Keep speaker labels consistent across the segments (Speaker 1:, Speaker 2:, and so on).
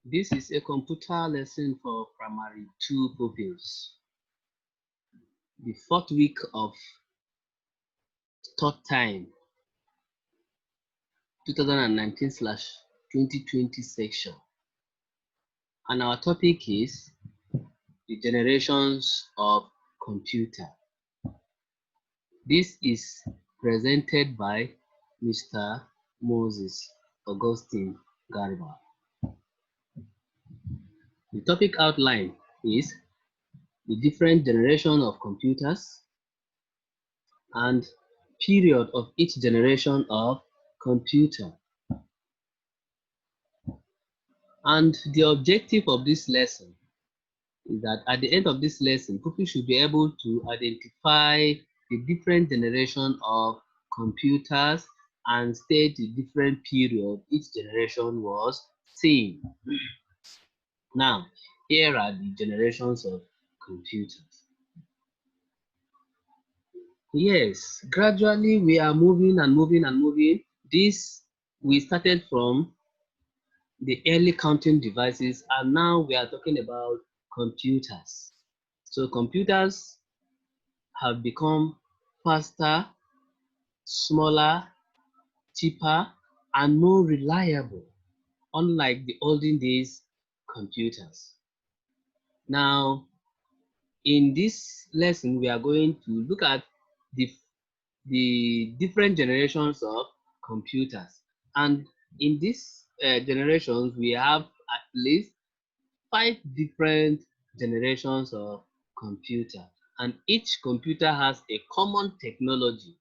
Speaker 1: This is a computer lesson for primary 2 pupils. The fourth week of third time 2019/2020 section. And our topic is the generations of computer. This is presented by Mr. Moses Augustine Garba. The topic outline is the different generation of computers and period of each generation of computer. And the objective of this lesson is that at the end of this lesson, people should be able to identify the different generation of computers and state the different period each generation was seen. Now, here are the generations of computers. Yes, gradually we are moving and moving and moving. This, we started from the early counting devices, and now we are talking about computers. So computers have become faster, smaller, cheaper, and more reliable, unlike the olden days computers. Now, in this lesson, we are going to look at the different generations of computers. And in these generations, we have at least 5 different generations of computer, and each computer has a common technology.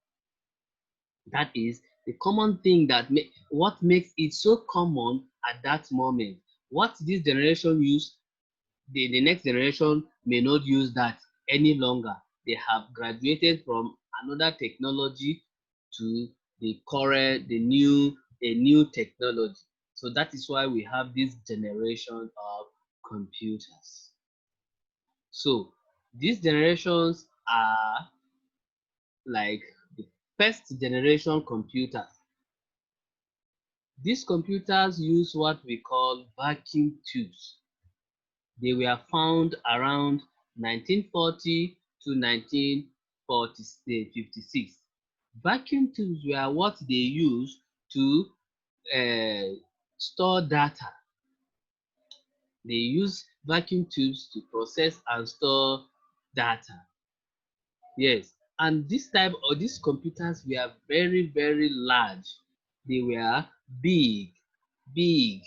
Speaker 1: That is the common thing that what makes it so common at that moment. What this generation use, the next generation may not use that any longer. They have graduated from another technology to the current, a new technology. So that is why we have this generation of computers. So these generations are like the first generation computers. These computers use what we call vacuum tubes. They were found around 1940 to 1956. Vacuum tubes were what they used to store data. They use vacuum tubes to process and store data. Yes, and this type of these computers were very, very large. They were big, big.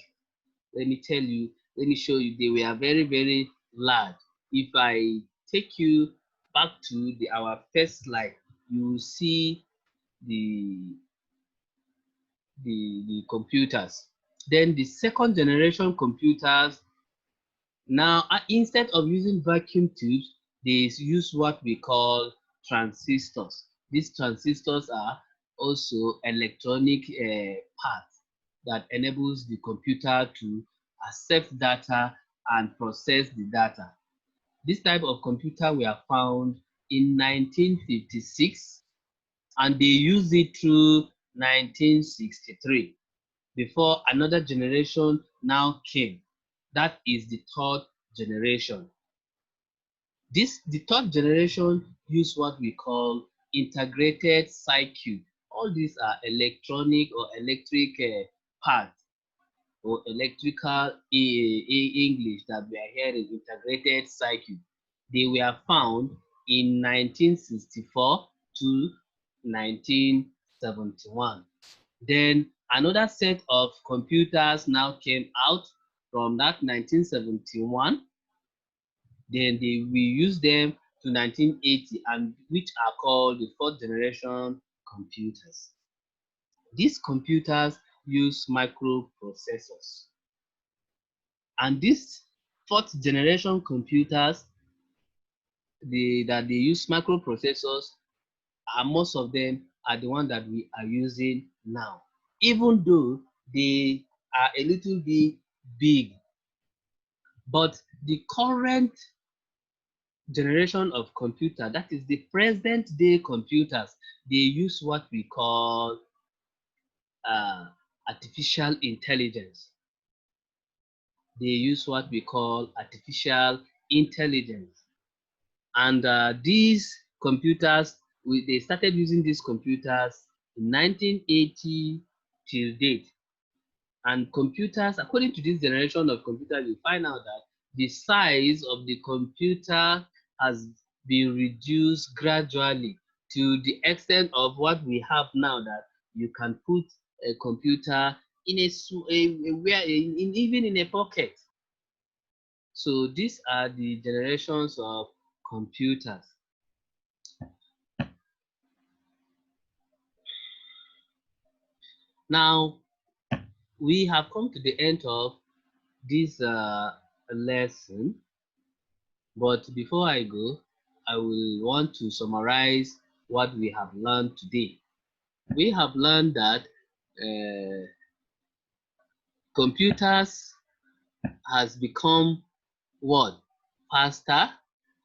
Speaker 1: Let me tell you, let me show you. They were very, very large. If I take you back to our first slide, you will see the the computers. Then the second generation computers, now instead of using vacuum tubes, they use what we call transistors. These transistors are also electronic parts that enables the computer to accept data and process the data. This type of computer were found in 1956, and they used it through 1963 before another generation now came. That is the third generation. The third generation use what we call integrated circuit. All these are electronic or electric parts or electrical English that we are hearing, integrated circuit. They were found in 1964 to 1971. Then another set of computers now came out from that 1971. Then we use them to 1980, and which are called the fourth generation computers. These computers use microprocessors. And these fourth generation computers, that they use microprocessors, and most of them are the one that we are using now, even though they are a little bit big. But the current generation of computer, that is the present day computers, they use what we call uh, artificial intelligence. they use what we call artificial intelligence. And these computers, they started using these computers in 1980 till date. And computers, according to this generation of computers, you find out that the size of the computer has been reduced gradually to the extent of what we have now, that you can put a computer in even in a pocket. So these are the generations of computers. Now we have come to the end of this lesson, but before I go, I will want to summarize what we have learned today. We have learned that computers has become what? Faster,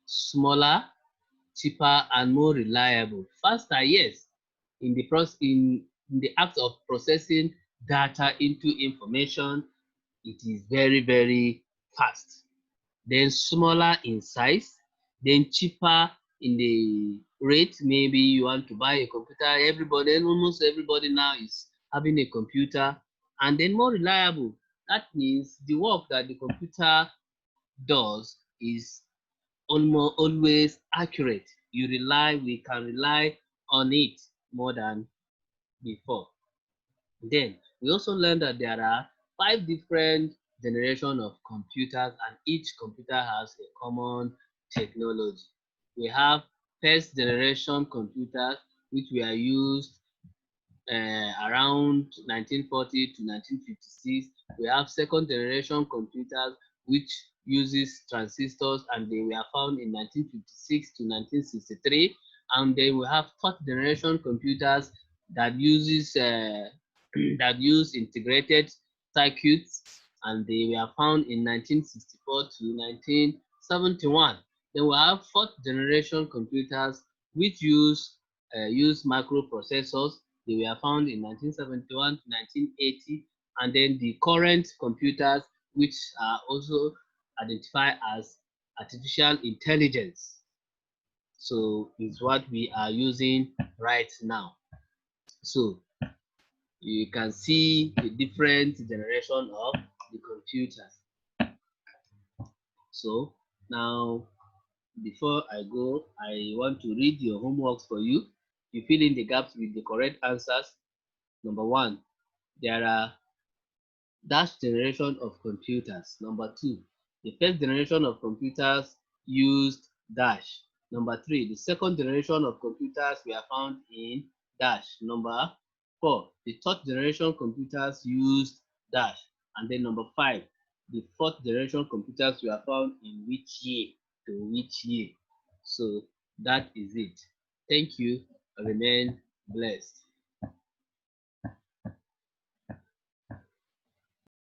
Speaker 1: smaller, cheaper, and more reliable. Faster, yes, in the act of processing data into information, it is very, very fast. Then smaller in size, then cheaper in the rate. Maybe you want to buy a computer, almost everybody now is having a computer. And then more reliable. That means the work that the computer does is almost always accurate. We can rely on it more than before. Then we also learned that there are 5 different generations of computers, and each computer has a common technology. We have first generation computers, which were used around 1940 to 1956. We have second generation computers, which uses transistors, and they were found in 1956 to 1963. And then we have third generation computers that uses that use integrated circuits, and they were found in 1964 to 1971. Then we have fourth generation computers, which use microprocessors. They were found in 1971 to 1980. And then the current computers, which are also identified as artificial intelligence. So it's what we are using right now. So you can see the different generation of the computers. So now, before I go, I want to read your homeworks for you. You fill in the gaps with the correct answers. Number one, there are dash generation of computers. Number two, the first generation of computers used dash. Number three, the second generation of computers were found in dash. Number four, the third generation computers used dash. And then number five, the fourth generation computers were found in which year to which year. So that is it. Thank you. Remain blessed.